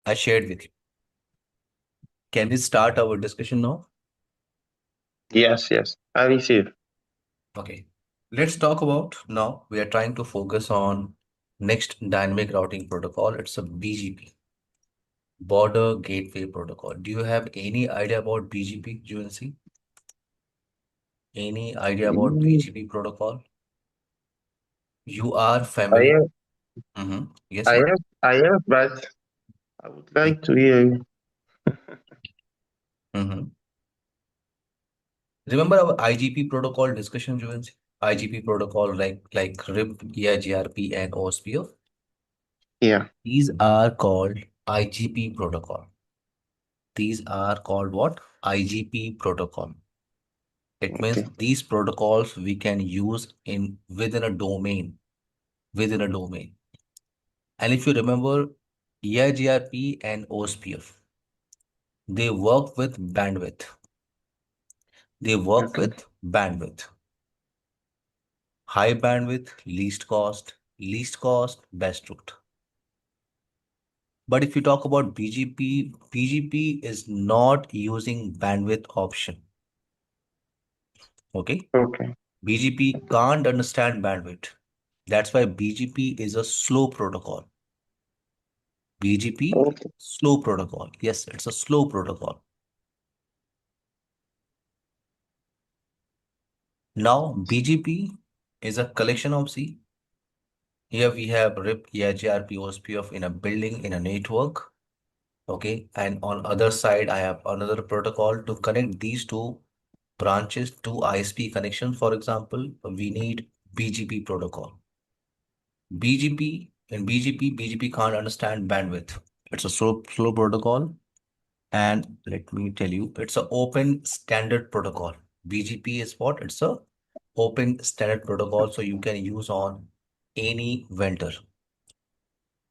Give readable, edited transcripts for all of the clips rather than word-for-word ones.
I shared with you. Can we start our discussion now? Yes, yes, I receive. Okay. Let's talk about now. We are trying to focus on next dynamic routing protocol. It's a BGP, Border Gateway Protocol. Do you have any idea about BGP, UNC? Any idea about Mm, BGP protocol? You are I familiar? have, Yes, I yes. have, I have, but I would like to hear you. Mm-hmm. Remember our IGP protocol discussion, UNC? IGP protocol like RIP, EIGRP, and OSPF. Yeah, These are called IGP protocol. These are called what? IGP protocol. It means okay, these protocols we can use in within a domain, within a domain. And if you remember, EIGRP and OSPF, they work with bandwidth. They work okay, with bandwidth. High bandwidth, least cost, best route. But if you talk about BGP, BGP is not using bandwidth option. Okay. okay, BGP can't understand bandwidth. That's why BGP is a slow protocol. BGP, okay, slow protocol. Yes, it's a slow protocol. Now, BGP is a collection of C. Here we have RIP, EIGRP, OSPF in a building, in a network. Okay. And on other side, I have another protocol to connect these two branches to ISP connection. For example, we need BGP protocol. BGP can't understand bandwidth. It's a slow protocol. And let me tell you, it's an open standard protocol. BGP is what? It's a open standard protocol. So you can use on any vendor.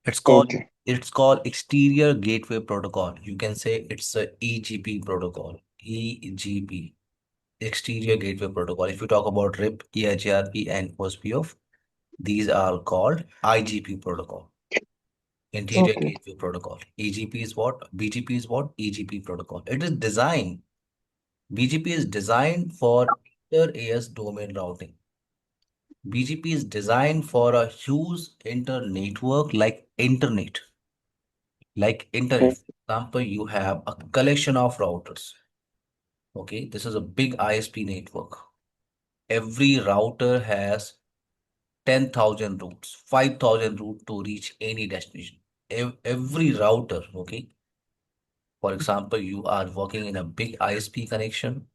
It's called okay, it's called exterior gateway protocol. You can say it's a EGP protocol. EGP, exterior gateway protocol. If you talk about RIP, EIGRP, and OSPF, these are called IGP protocol. Interior okay. Gateway Protocol. EGP is what? BGP is what? EGP protocol. It is designed. BGP is designed for inter-AS domain routing. BGP is designed for a huge inter-network like internet. Like internet. Oh, For example, you have a collection of routers. Okay, this is a big ISP network. Every router has 10,000 routes, 5,000 routes to reach any destination. Every router, okay. For example, you are working in a big ISP connection.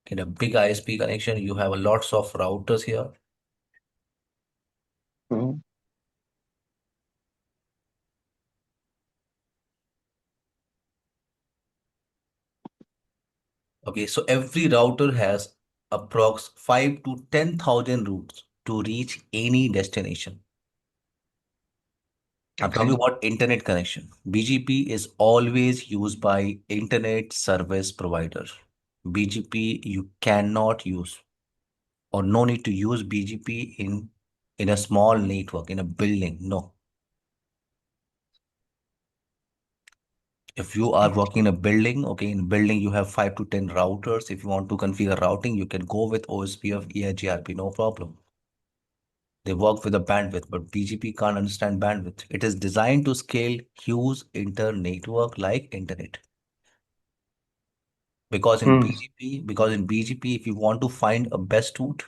In a big ISP connection, you have lots of routers here. oh, Okay, so every router has approx 5 to 10,000 routes to reach any destination. I'm talking okay. about internet connection. BGP is always used by internet service provider. BGP you cannot use or no need to use BGP in a small network, in a building. No. If you are working in a building, okay, in a building you have 5 to 10 routers. If you want to configure routing, you can go with OSPF, EIGRP, no problem. They work with the bandwidth, but BGP can't understand bandwidth. It is designed to scale huge inter-network like internet. Hmm. Because in BGP, if you want to find a best route,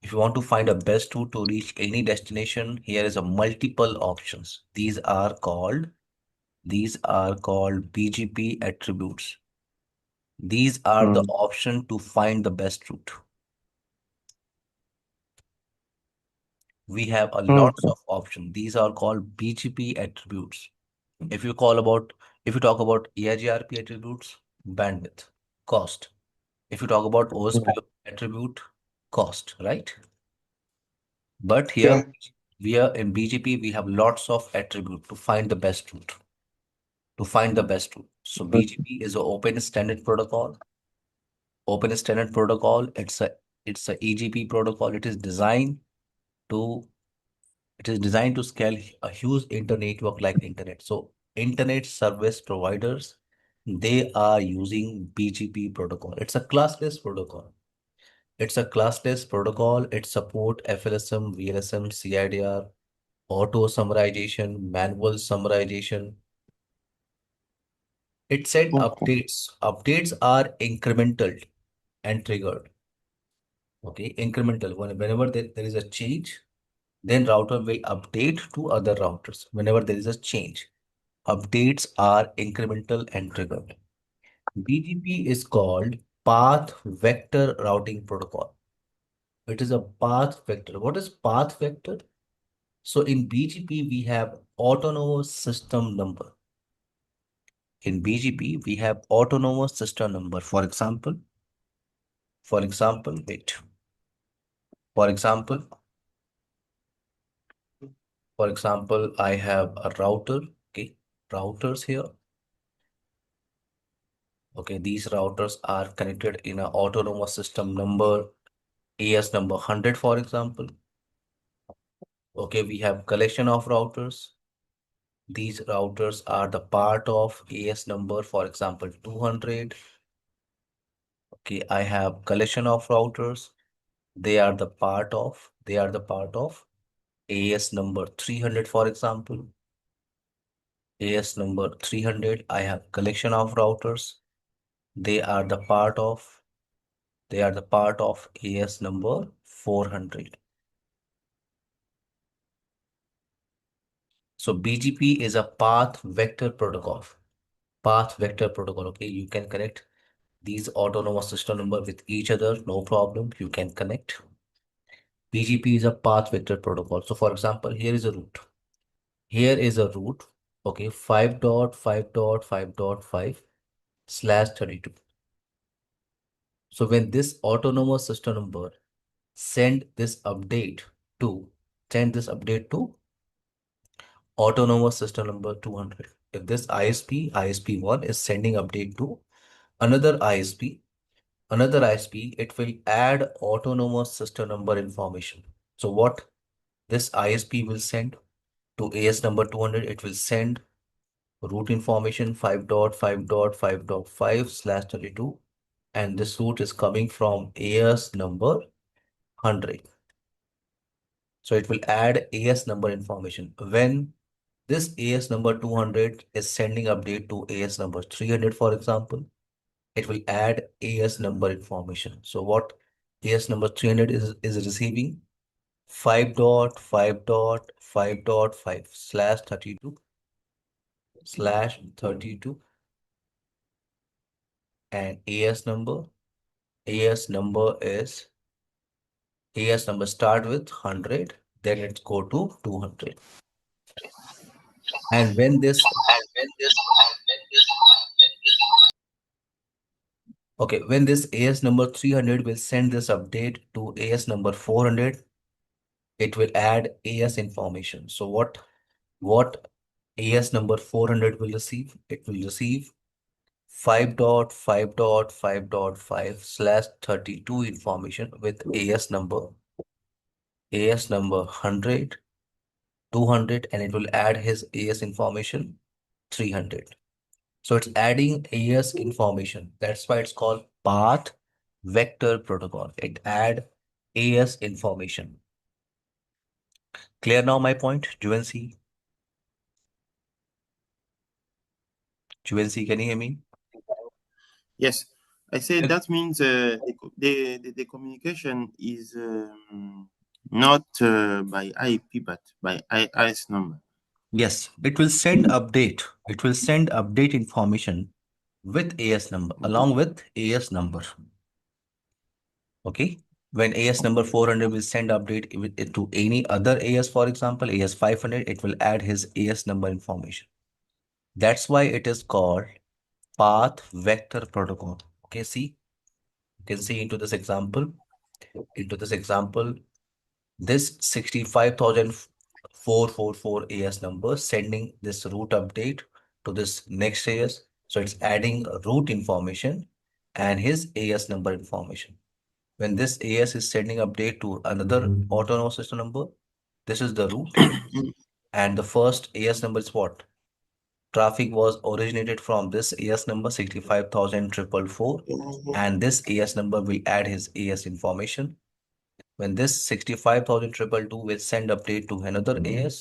if you want to find a best route to reach any destination, here is a multiple options. These are called BGP attributes. These are the Hmm. option to find the best route. We have a lots Okay, of options. These are called BGP attributes. If you call about, if you talk about EIGRP attributes, bandwidth, cost. If you talk about yeah, OSPF attribute, cost, right? But here yeah. we are in BGP, we have lots of attribute to find the best route. To find the best route. So Okay. BGP is an open standard protocol. Open standard protocol. It's a EGP protocol. To it is designed to scale a huge inter network like internet. So internet service providers, they are using BGP protocol. It's a classless protocol. It's a classless protocol. It support FLSM, VLSM, CIDR, auto summarization, manual summarization. It send Okay. updates. Updates are incremental and triggered. Okay, incremental. Whenever there is a change, then router will update to other routers. Whenever there is a change, updates are incremental and triggered. BGP is called Path Vector Routing Protocol. It is a path vector. What is path vector? So in BGP, we have autonomous system number. In BGP, we have autonomous system number. Wait. For example, for example, I have a router. Okay, routers here. Okay, these routers are connected in an autonomous system number, AS number 100, for example. Okay, we have collection of routers. These routers are the part of AS number, for example, 200. Okay, I have collection of routers. They are the part of AS number 300, for example. AS number 300, I have collection of routers. They are the part of they are the part of AS number 400. So BGP is a path vector protocol. Path vector protocol. Okay, you can connect these autonomous system number with each other, no problem. You can connect. BGP is a path vector protocol. So for example, here is a route. Here is a route. Okay, 5.5.5.5/32. So when this autonomous system number send this update to send this update to autonomous system number 200. If this ISP1 is sending update to another ISP, it will add autonomous system number information. So what this ISP will send to AS number 200, it will send route information 5.5.5.5/32, and this route is coming from AS number 100. So it will add AS number information. When this AS number 200 is sending update to AS number 300, for example, it will add AS number information. So what AS number 300 is receiving 5.5.5.5/32/32, and AS number start with 100, then it's go to 200. And when this Okay, when this AS number 300 will send this update to AS number 400, it will add AS information. So what AS number 400 will receive? It will receive 5.5.5.5/32 information with AS number 100, 200, and it will add his AS information 300. So it's adding AS information. That's why it's called path vector protocol. It add AS information. Clear now my point, Juvency? Juvency, can you hear me? Yes, I said Well, that means the communication is not by IP but by IS number. yes, it will send update. It will send update information with AS number, Okay. along with AS number. Okay. When AS number Okay. 400 will send update to any other AS, for example, AS 500, it will add his AS number information. That's why it is called path vector protocol. Okay, see, you can see into this example. Into this example, this 65,444 AS number sending this route update to this next AS. So it's adding route information and his AS number information. When this AS is sending update to another autonomous system number, this is the route, and the first AS number is what? traffic was originated from this AS number 65,444, Mhm. and this AS number will add his AS information. When this 65,222 will send update to another AS,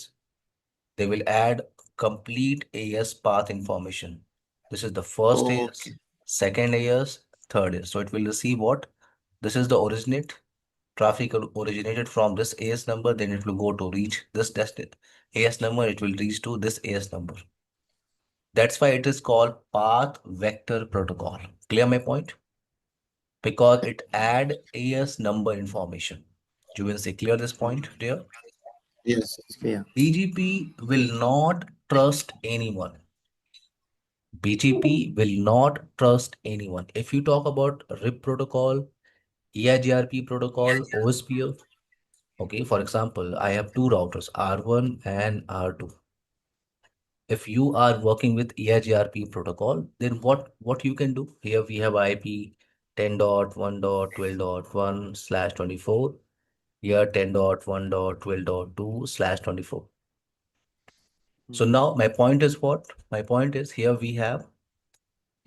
they will add complete AS path information. This is the first AS, Okay. second AS, third AS. So it will receive what? This is the originate traffic originated from this AS number, then it will go to reach this destination AS number, it will reach to this AS number. That's why it is called path vector protocol. Clear my point? Because it add AS number information. You will say clear this point there. Yes, it's clear. BGP will not trust anyone. BGP will not trust anyone. If you talk about RIP protocol, EIGRP protocol, OSPF, okay, for example, I have two routers, R1 and R2. If you are working with EIGRP protocol, then what you can do? Here we have IP 10.1.12.1/24. Here 10.1.12.2/24. So Mhm. now my point is what? My point is here we have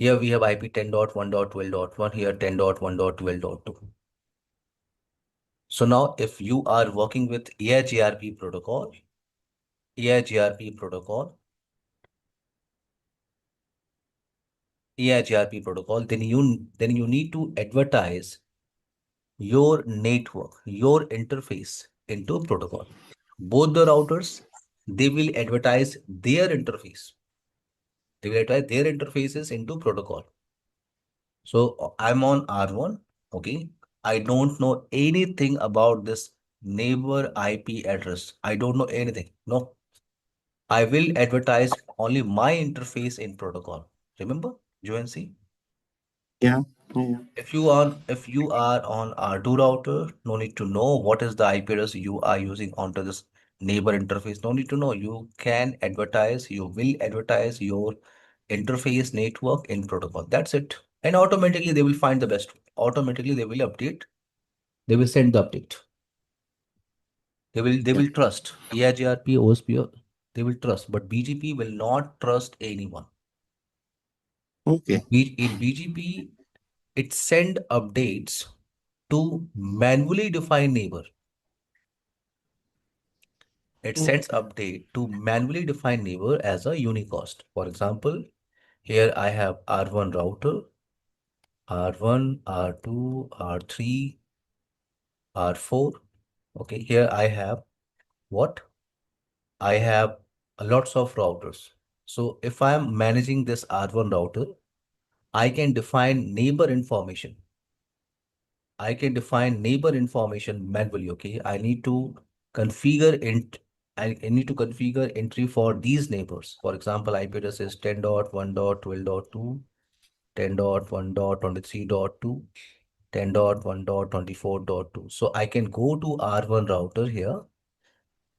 IP 10.1.12.1, here 10.1.12.2. So now if you are working with EIGRP protocol, EIGRP protocol, then you need to advertise your network, your interface into protocol. Both the routers, they will advertise their interface. They will advertise their interfaces into protocol. So I'm on R1, okay. I don't know anything about this neighbor IP address. I don't know anything. No, I will advertise only my interface in protocol. Remember, UNC? Yeah, yeah, yeah. If you are on R2 router, no need to know what is the IP address you are using onto this neighbor interface. No need to know. You can advertise, you will advertise your interface network in protocol. That's it. And automatically they will find the best. Automatically they will update. They will send the update. They Yeah. will trust. EIGRP, OSPO, they will trust. But BGP will not trust anyone. Okay. In BGP, it send updates to manually define neighbor. It sends Okay. update to manually define neighbor as a unicast. For example, here I have R1 router, R1, R2, R3, R4. Okay, here I have what? I have lots of routers. So if I am managing this R1 router, I can define neighbor information. I can define neighbor information manually. Okay, I need to configure int. I need to configure entry for these neighbors. For example, IP address is 10.1.12.2, 10.1.23.2, 10.1.24.2. So I can go to R1 router here,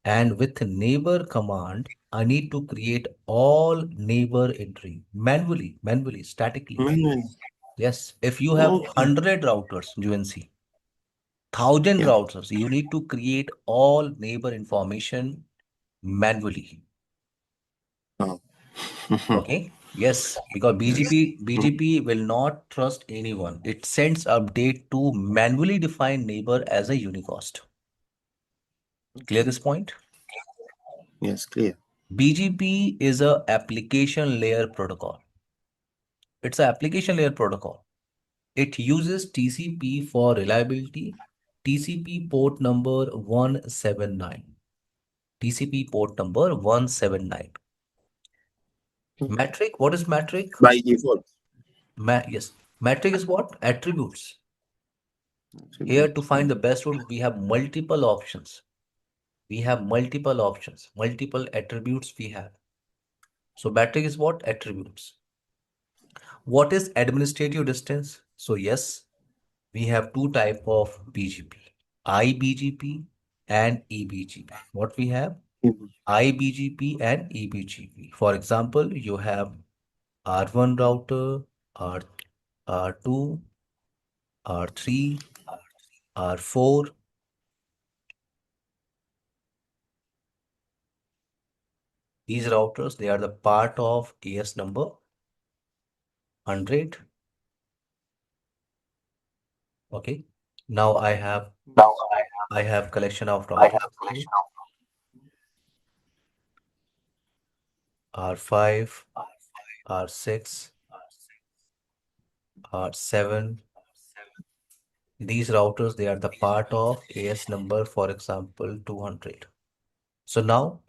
and with neighbor command, I need to create all neighbor entry manually, statically. Manually. Yes, if you have Okay. 100 routers, UNC, 1,000 Yeah. routers, you need to create all neighbor information manually. Oh. Okay. Yes, because Yes. BGP will not trust anyone. It sends update to manually define neighbor as a unicast. Clear Okay. this point? Yes, clear. BGP is a application layer protocol. It's an application layer protocol. It uses TCP for reliability. TCP port number 179. TCP port number 179. Okay. Metric, what is metric? By default. Yes, metric is what? Attributes. Here to Attribute. find the best route, we have multiple options. We have multiple options, multiple attributes we have. So metric is what? Attributes. What is administrative distance? So yes, we have two type of BGP, IBGP and EBGP. What we have? IBGP and EBGP. For example, you have R1 router, R, R2, R3, R4. These routers, they are the part of AS number 100. Okay. Now I have collection of routers R5, R6, R7. These routers, they are the part of AS number, for example, 200. So now,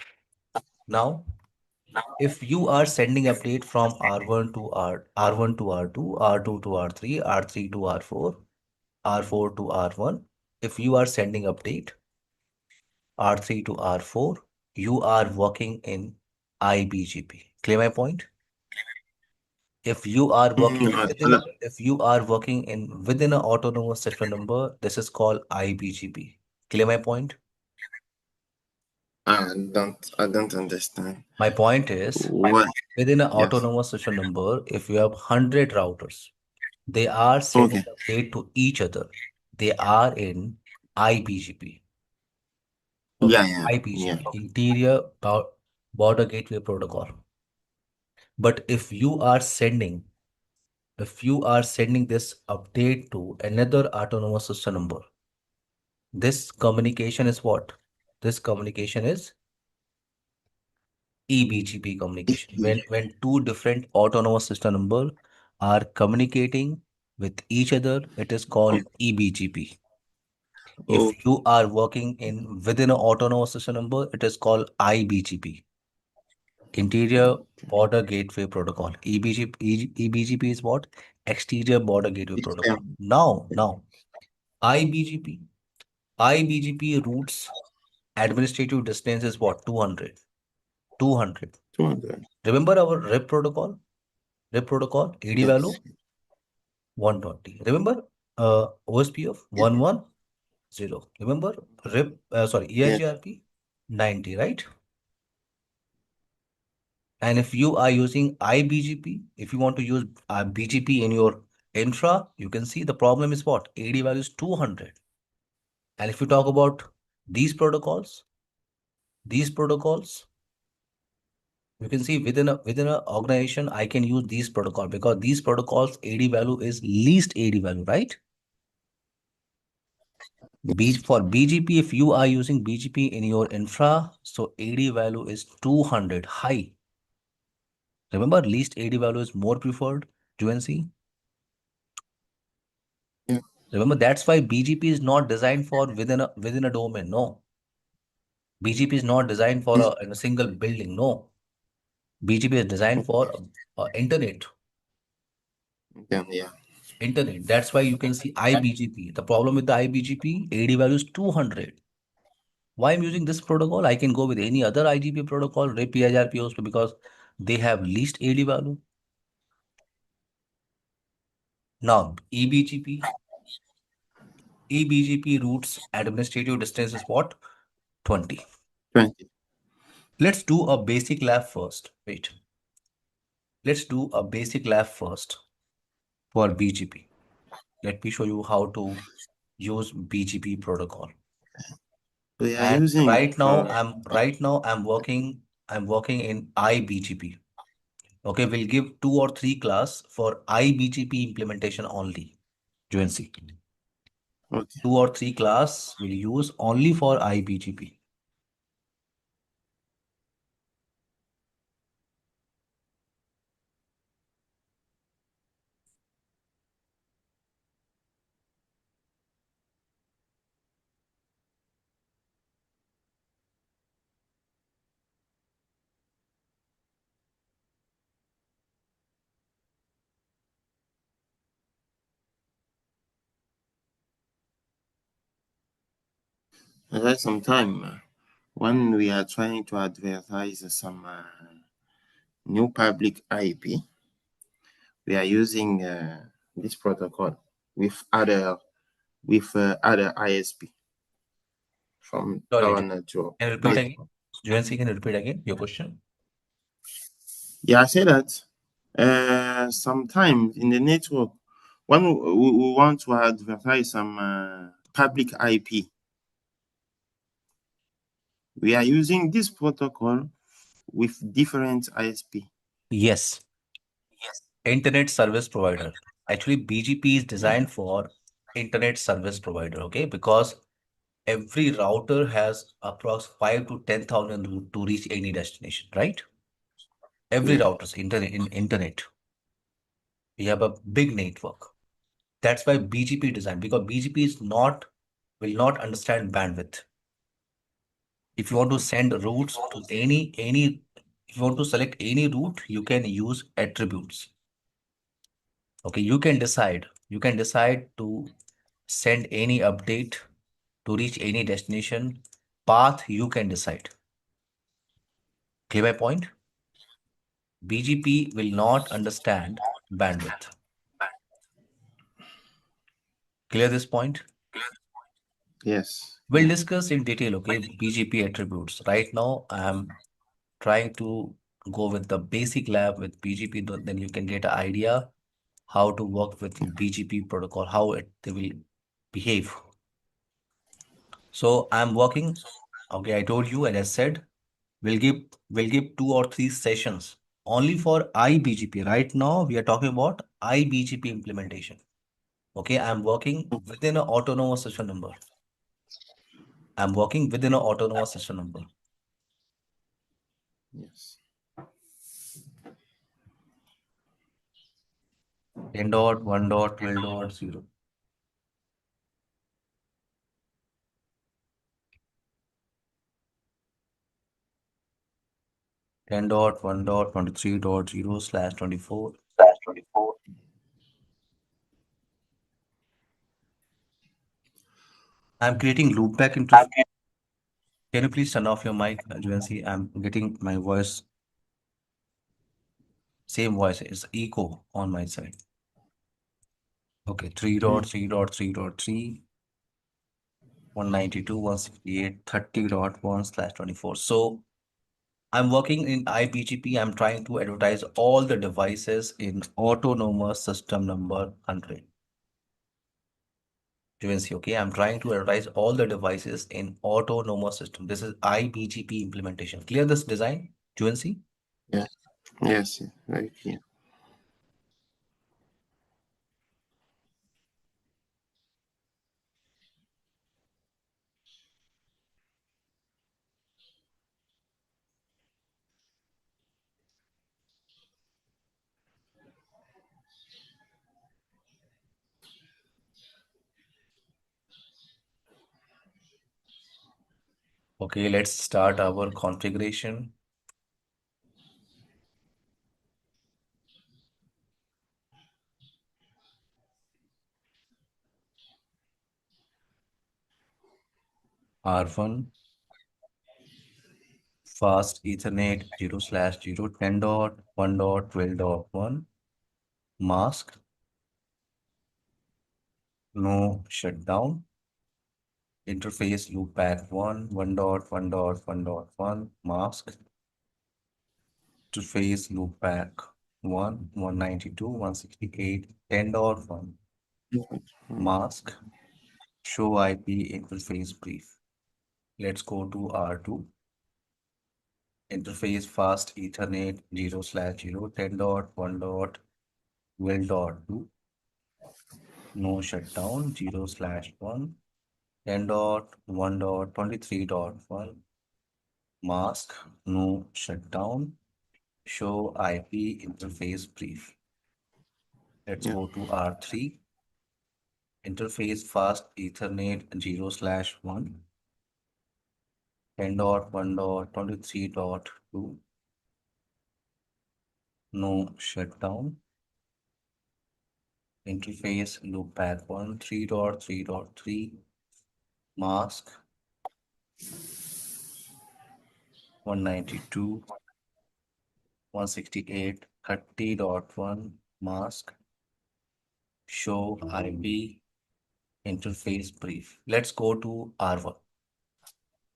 if you are sending update from R1 to R1 to R2, R2 to R3, R3 to R4, R4 to R1, if you are sending update R3 to R4, you are working in IBGP. Clear my point? If you are working if you are working in within an autonomous system number, this is called IBGP. Clear my point? I don't understand. My point is, What? within an Yes. autonomous system number, if you have 100 routers, they are sending Okay. update to each other. They are in IBGP. Yeah, Okay, yeah, yeah. IBGP, Border Gateway Protocol. But if you are sending this update to another autonomous system number, this communication is what? This communication is eBGP communication. When two different autonomous system number are communicating with each other, it is called eBGP. If Okay. you are working in within an autonomous system number, it is called IBGP, Interior Border Gateway Protocol. EBGP is what? Exterior Border Gateway Protocol. Now, IBGP. IBGP routes administrative distance is what? 200. 200. 200. Remember our RIP protocol? RIP protocol, AD value Yes. 120. Remember OSPF Yes. 110. Remember RIP, sorry, Yes. EIGRP 90, right? And if you are using IBGP, if you want to use BGP in your infra, you can see the problem is what? AD value is 200. And if you talk about these protocols, these protocols, you can see within a organization, I can use these protocol because these protocols AD value is least AD value, right? For BGP, if you are using BGP in your infra, so AD value is 200 high. Remember, least AD value is more preferred, UNC. Yeah. Remember, that's why BGP is not designed for within a domain. No, BGP is not designed for Yes. in a single building. No, BGP is designed for internet. Yeah. Yeah. Internet. That's why you can see IBGP. The problem with the IBGP, AD value is 200. Why I'm using this protocol? I can go with any other IGP protocol, RIP, PIRP also because they have least AD value. Now, EBGP routes administrative distance is what? 20. 20. Let's do a basic lab first. Wait. Let's do a basic lab first for BGP. Let me show you how to use BGP protocol. We are And using I'm working in IBGP. Okay, we'll give 2 or 3 class for IBGP implementation only. UNC. okay. 2 or 3 class we'll use only for IBGP. At some time when we are trying to advertise some new public IP, we are using this protocol with other ISP from Sorry, our network. can you repeat But again? UNC, can you repeat again your question? yeah, I say that sometimes in the network, when we want to advertise some public IP, we are using this protocol with different ISP. Yes, internet service provider. Actually, BGP is designed for internet service provider, okay? Because every router has approx 5 to 10,000 route to reach any destination, right? Every Yeah. router's internet. We have a big network. That's why BGP designed, because BGP will not understand bandwidth. If you want to send routes to if you want to select any route, you can use attributes. Okay, you can decide to send any update to reach any destination. Path you can decide. Clear my point? BGP will not understand bandwidth. Clear this point? Yes. We'll Yeah. discuss in detail, okay, BGP attributes. Right now, I'm trying to go with the basic lab with BGP, then you can get an idea how to work with Yeah. BGP protocol, how they will behave. So I'm working, okay, I told you, and I said, we'll give 2 or 3 sessions only for iBGP. Right now, we are talking about iBGP implementation. Okay, I'm working within an autonomous system number. I'm working within an autonomous system number. Yes. 10 dot, 1 dot, 12 dot, 0. 10 dot, 1 dot, 23 dot, 0 slash 24. I'm creating loopback interface. Can you please turn off your mic, Juancy? I'm getting my voice, same voice, it's echo on my side. Okay, 3 dot, 3 dot, 3 dot, 3, 192, 168, 30 dot 1 slash 24. So I'm working in iBGP. I'm trying to advertise all the devices in autonomous system number 100. Juvency, okay? I'm trying to advertise all the devices in autonomous system. This is iBGP implementation. Clear this design, Juvency? Yes. Yes. Very clear. Okay, let's start our configuration. R1, fast Ethernet 0 slash 0, 10 dot, 1 dot, 12 dot, 1, mask, no shutdown, interface loopback 1, 1 dot, 1 dot, 1 dot, 1, mask, interface loopback 1, 192, 168, 10 dot 1, mask, show IP interface brief. Let's go to R2, interface fast Ethernet 0 slash 0, 10 dot, 1 dot, 12 dot 2, no shutdown 0 slash 1, 10 dot 1 dot 23 dot 1, mask, no shutdown, show IP interface brief. Let's Yeah. go to R3, interface fast Ethernet 0 slash 1, 10 dot 1 dot 23 dot 2, no shutdown, interface loopback 1, 3 dot 3 dot 3, mask 192, 168, 30.1, mask, show IP interface brief. Let's go to R1,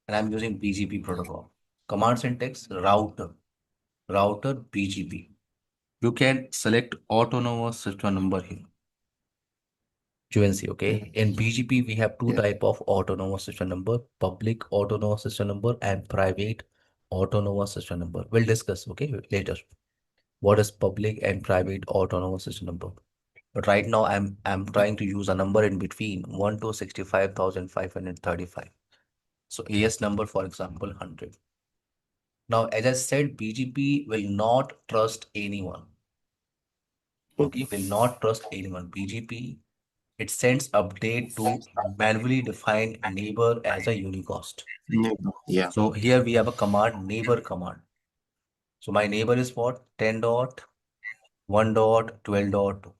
and I'm using BGP protocol. Command syntax router BGP. You can select autonomous system number here. Juvency, Yeah. okay? In BGP, we have two Yeah. type of autonomous system number: public autonomous system number and private autonomous system number. We'll discuss, okay, later. What is public and private autonomous system number? But right now, I'm trying to use a number in between 1 to 65,535. So AS number, for example, 100. Now, as I said, BGP will not trust anyone. Okay, will not trust anyone. BGP, it sends update to manually define neighbor as a unicast. Neighbor. Yeah. So here we have a command, neighbor command. So my neighbor is what? 10 dot 1 dot 12 dot 2.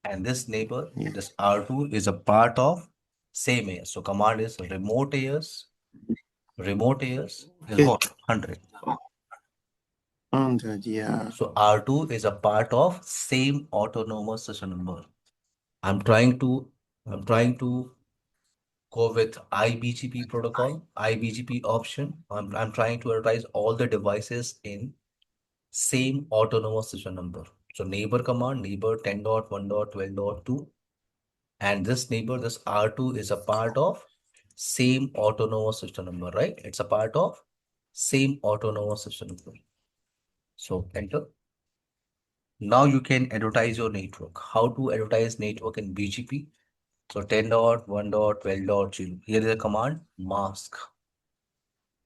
And this neighbor, Yeah. this R2 is a part of same AS. So command is remote AS. Remote AS is Okay. what? 100. 100. Yeah. So R2 is a part of same autonomous system number. I'm trying to I'm trying to go with IBGP protocol, IBGP option. I'm trying to advertise all the devices in same autonomous system number. So neighbor command, neighbor 10.1.12.2, and this neighbor, this R2 is a part of same autonomous system number, right? It's a part of same autonomous system number. So enter. Now you can advertise your network. How to advertise network in BGP? So 10.1.12.0. Here is a command mask.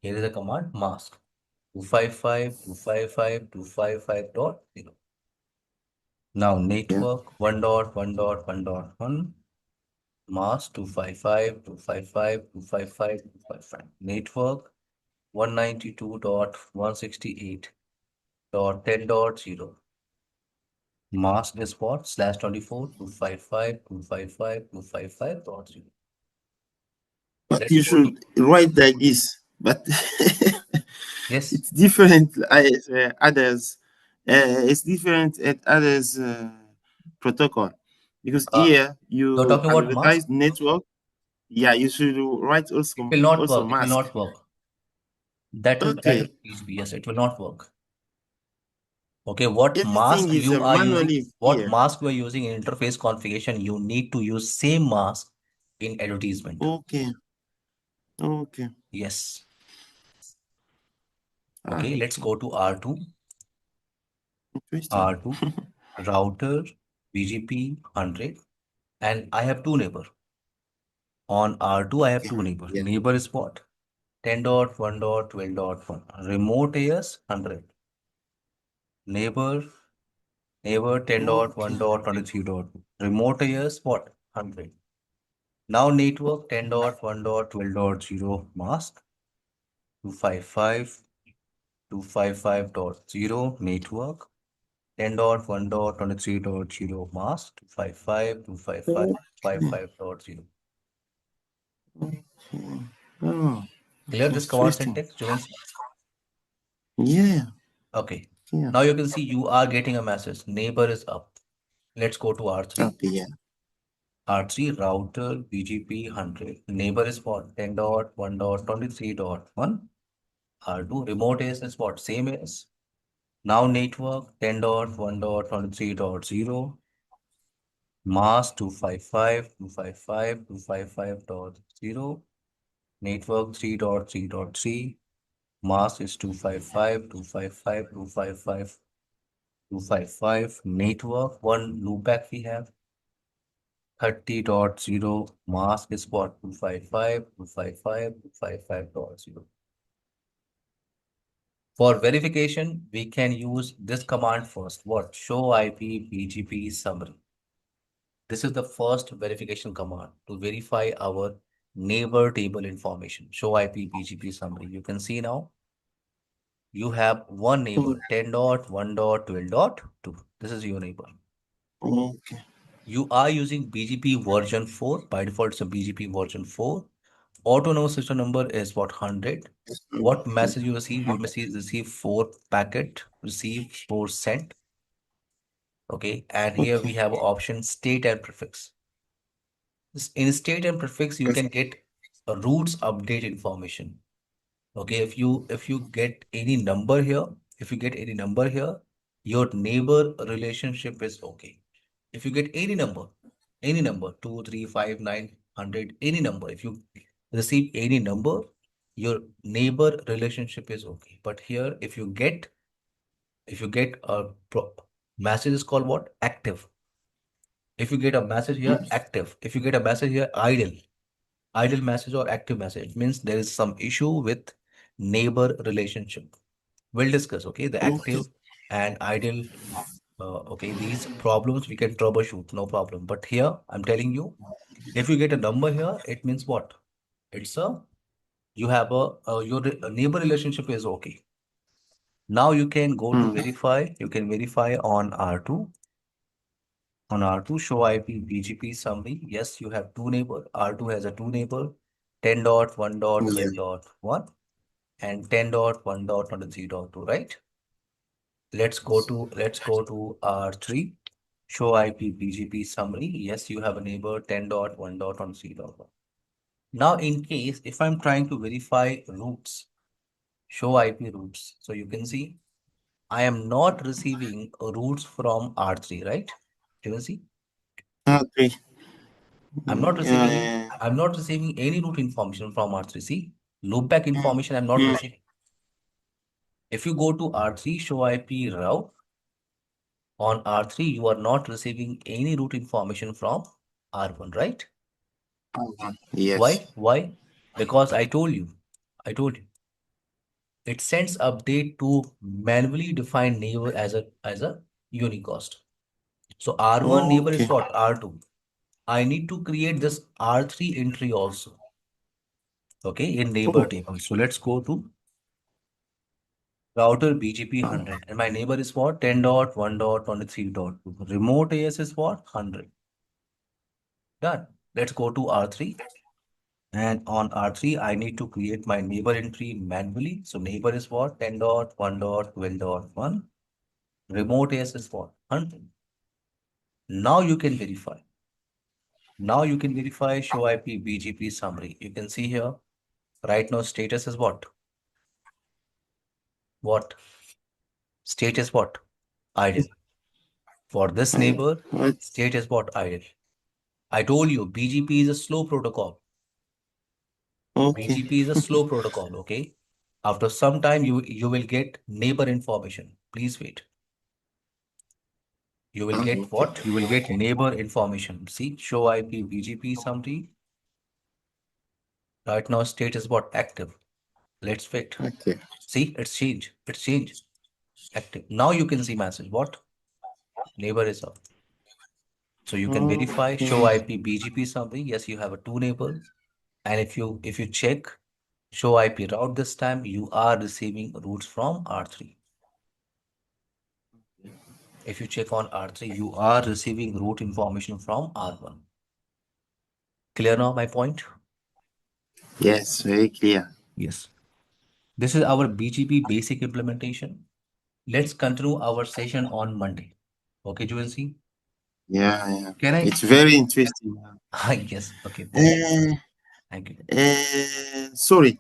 Here is a command mask. 255.255.255.0. Now Yeah. network 1.1.1.1 mask 255.255.255.255. Network 192.168.10.0. Mask is what? /24 255.255.255.0. But Let's you go to, should write like this. But yes, it's different as others. It's different at others protocol because uh, here you're you talking about mask? advertise network. Yeah, you should write It also will not also work. It will mask. not work. That will Okay, PHP. Yes, it will not work. Okay, what everything mask is you are using? manually What here. mask you are using in interface configuration? You need to use same mask in advertisement. Okay, okay. Yes. Okay, let's Okay, go to R2. interesting. R2 router BGP 100, and I have two neighbor. On R2, I have Okay, two neighbor. yeah. Neighbor is what? 10.1.12.1. Remote is 100. Neighbor Neighbor Okay, 10.1.23. Remote is what? 100. Now network 10.1.12.0 mask 255.255.0 network 10.1.23.0 mask 255.255.255.0. okay. Oh, Clear it's this command interesting. syntax? You can see. Yeah, Okay. yeah. Now you can see you are getting a message. Neighbor is up. Let's go to R3. Okay, yeah. R3 router BGP 100. Neighbor is what? 10.1.23.1. R2 remote is what? Same as. Now network 10.1.23.0. Mask 255.255.255.0. Network 3.3.3. Mask is 255.255.255.255. Network one loopback we have 30.0. Mask is what? 255.255.255.0. For verification, we can use this command first. What? Show IP BGP summary. This is the first verification command to verify our neighbor table information. Show IP BGP summary. You can see now you have one Oh, neighbor 10.1.12.2. This is your neighbor. okay. You are using BGP version 4. By default, it's a BGP version 4. Autonomous system number is what? 100. What message you receive? You receive 4 packet, receive 4 sent. Okay. And here we Okay. have option state and prefix. In state and prefix, you can get a roots update information. Okay, if you get any number here, if you get any number here, your neighbor relationship is okay. If you get any number, 2, 3, 5, 9, 100, any number, if you receive any number, your neighbor relationship is okay. But here, if you get a message is called what? Active. If you get a message here, active. If you get a message here, idle. Idle message or active message, it means there is some issue with neighbor relationship. We'll discuss, okay, the Okay. active and idle. Okay, these problems we can troubleshoot, no problem. But here, I'm telling you, if you get a number here, it means what? It's a you have a neighbor relationship is okay. Now you can go to Mm. verify. You can verify on R2. On R2, show IP BGP summary. Yes, you have two neighbor. R2 has a two neighbor, 10.1.12.1 Yeah. and 10.1.23.2, right? Let's go to R3. Show IP BGP summary. Yes, you have a neighbor 10.1.13.1. Now, in case if I'm trying to verify routes, show IP routes. So you can see I am not receiving routes from R3, right? You can see Okay. I'm not receiving Yeah. I'm not receiving any route information from R3. See, loopback information I'm not Mm. receiving. If you go to R3, show IP route on R3, you are not receiving any route information from R1, right? Yes. Why? Why? Because I told you, it sends update to manually define neighbor as a unicast. So R1 neighbor Okay. is what? R2. I need to create this R3 entry also, okay, in neighbor Oh. table. So let's go to router BGP 100, and my neighbor is what? 10.1.23.2. Remote AS is what? 100. Done. Let's go to R3. And on R3, I need to create my neighbor entry manually. So neighbor is what? 10.1.12.1. Remote AS is what? 100. Now you can verify. Now you can verify show IP BGP summary. You can see here right now status is what? What? State is what? Idle. For this neighbor, What? state is what? Idle. I told you BGP is a slow protocol. Okay. BGP is a slow protocol, okay? After some time, you will get neighbor information. Please wait. You will get Okay. what? You will get neighbor information. See, show IP BGP summary. Right now, state is what? Active. Let's wait. Okay. See, it's change. It's change. Active. Now you can see message. What? Neighbor is up. So you can verify show Okay. IP BGP summary. Yes, you have a two neighbor. And if you check show IP route this time, you are receiving routes from R3. If you check on R3, you are receiving route information from R1. Clear now my point? Yes, very clear. Yes. This is our BGP basic implementation. Let's continue our session on Monday. Okay, Juvency? Yeah, yeah. Can I? It's very interesting. Ah, yes. Okay. Thank you. Uh, Thank you. Sorry.